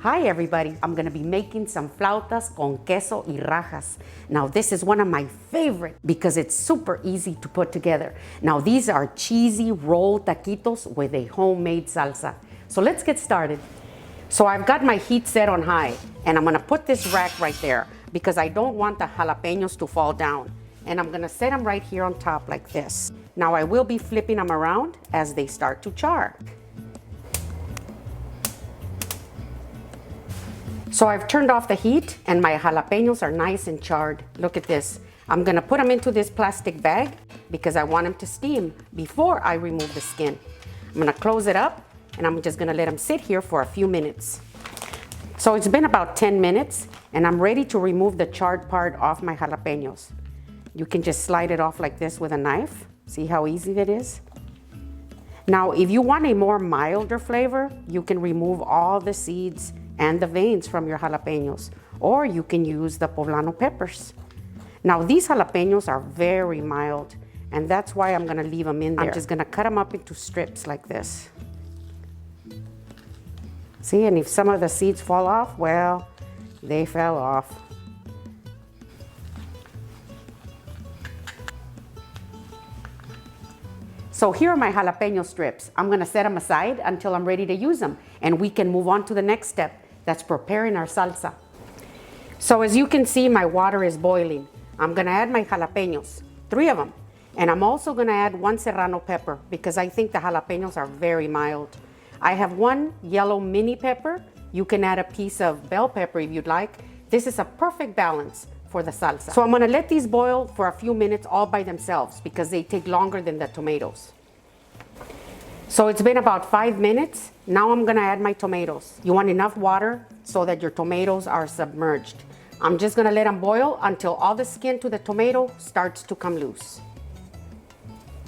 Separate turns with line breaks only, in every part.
Hi everybody, I'm gonna be making some flautas con queso y rajas. Now this is one of my favorite because it's super easy to put together. Now these are cheesy rolled taquitos with a homemade salsa. So let's get started. So I've got my heat set on high and I'm gonna put this rack right there because I don't want the jalapenos to fall down. And I'm gonna set them right here on top like this. Now I will be flipping them around as they start to char. So I've turned off the heat and my jalapenos are nice and charred. Look at this. I'm gonna put them into this plastic bag because I want them to steam before I remove the skin. I'm gonna close it up and I'm just gonna let them sit here for a few minutes. So it's been about 10 minutes and I'm ready to remove the charred part off my jalapenos. You can just slide it off like this with a knife. See how easy that is? Now, if you want a more milder flavor, you can remove all the seeds and the veins from your jalapenos, or you can use the Poblano peppers. Now these jalapenos are very mild and that's why I'm gonna leave them in there. I'm just gonna cut them up into strips like this. See, and if some of the seeds fall off, well, they fell off. So here are my jalapeno strips. I'm gonna set them aside until I'm ready to use them and we can move on to the next step. That's preparing our salsa. So as you can see, my water is boiling. I'm gonna add my jalapenos, 3 of them. And I'm also gonna add 1 serrano pepper because I think the jalapenos are very mild. I have 1 yellow mini pepper. You can add a piece of bell pepper if you'd like. This is a perfect balance for the salsa. So I'm gonna let these boil for a few minutes all by themselves because they take longer than the tomatoes. So it's been about 5 minutes. Now I'm gonna add my tomatoes. You want enough water so that your tomatoes are submerged. I'm just gonna let them boil until all the skin to the tomato starts to come loose.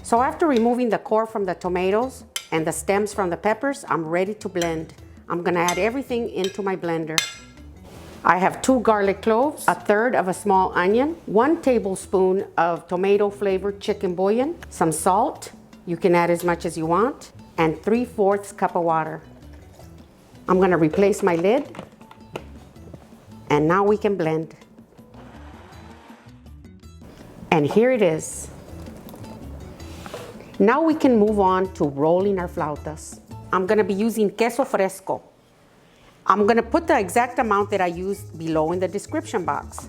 So after removing the core from the tomatoes and the stems from the peppers, I'm ready to blend. I'm gonna add everything into my blender. I have 2 garlic cloves, 1/3 of a small onion, 1 tablespoon of tomato flavored chicken bouillon, some salt, you can add as much as you want, and 3/4 cup of water. I'm gonna replace my lid, and now we can blend. And here it is. Now we can move on to rolling our flautas. I'm gonna be using queso fresco. I'm gonna put the exact amount that I used below in the description box.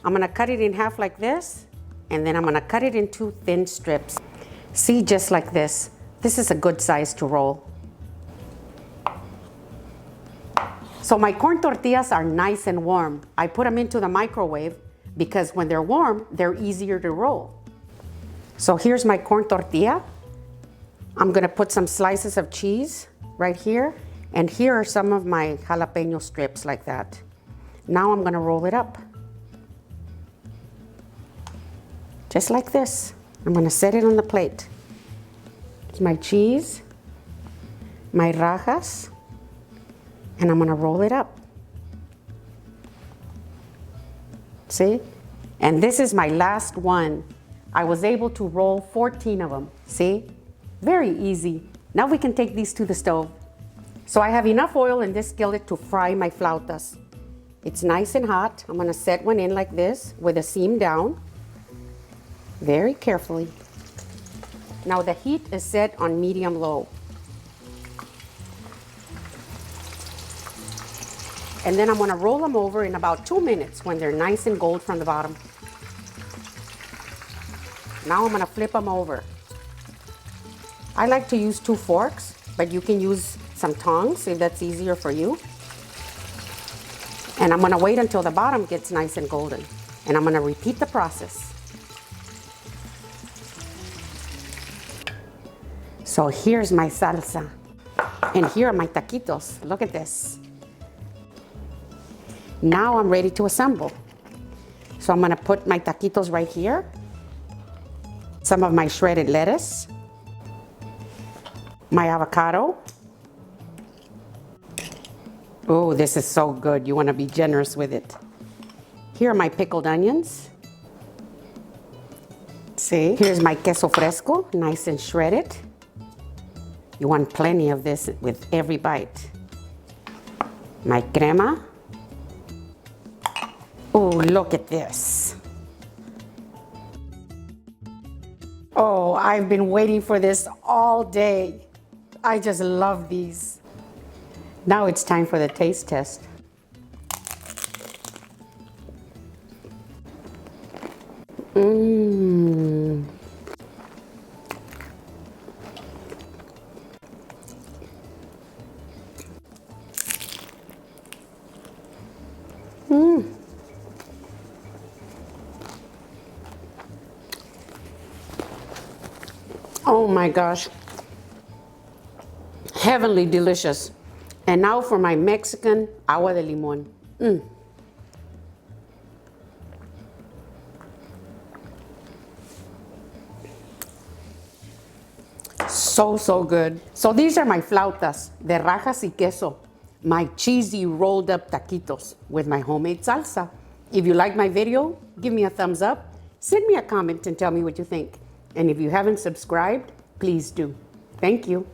I'm gonna cut it in half like this, and then I'm gonna cut it into thin strips. See, just like this. This is a good size to roll. So my corn tortillas are nice and warm. I put them into the microwave because when they're warm, they're easier to roll. So here's my corn tortilla. I'm gonna put some slices of cheese right here, and here are some of my jalapeno strips like that. Now I'm gonna roll it up. Just like this. I'm gonna set it on the plate. It's my cheese, my rajas, and I'm gonna roll it up. See? And this is my last one. I was able to roll 14 of them. See? Very easy. Now we can take these to the stove. So I have enough oil in this skillet to fry my flautas. It's nice and hot. I'm gonna set one in like this with a seam down. Very carefully. Now the heat is set on medium-low. And then I'm gonna roll them over in about 2 minutes when they're nice and gold from the bottom. Now I'm gonna flip them over. I like to use 2 forks, but you can use some tongs if that's easier for you. And I'm gonna wait until the bottom gets nice and golden. And I'm gonna repeat the process. So here's my salsa. And here are my taquitos. Look at this. Now I'm ready to assemble. So I'm gonna put my taquitos right here. Some of my shredded lettuce. My avocado. Oh, this is so good. You wanna be generous with it. Here are my pickled onions. See, here's my queso fresco, nice and shredded. You want plenty of this with every bite. My crema. Oh, look at this. Oh, I've been waiting for this all day. I just love these. Now it's time for the taste test. Mmm. Mmm. Oh my gosh. Heavenly delicious. And now for my Mexican agua de limon. Mm. So good. So these are my flautas de rajas y queso, my cheesy rolled up taquitos with my homemade salsa. If you like my video, give me a thumbs up, send me a comment and tell me what you think. And if you haven't subscribed, please do. Thank you.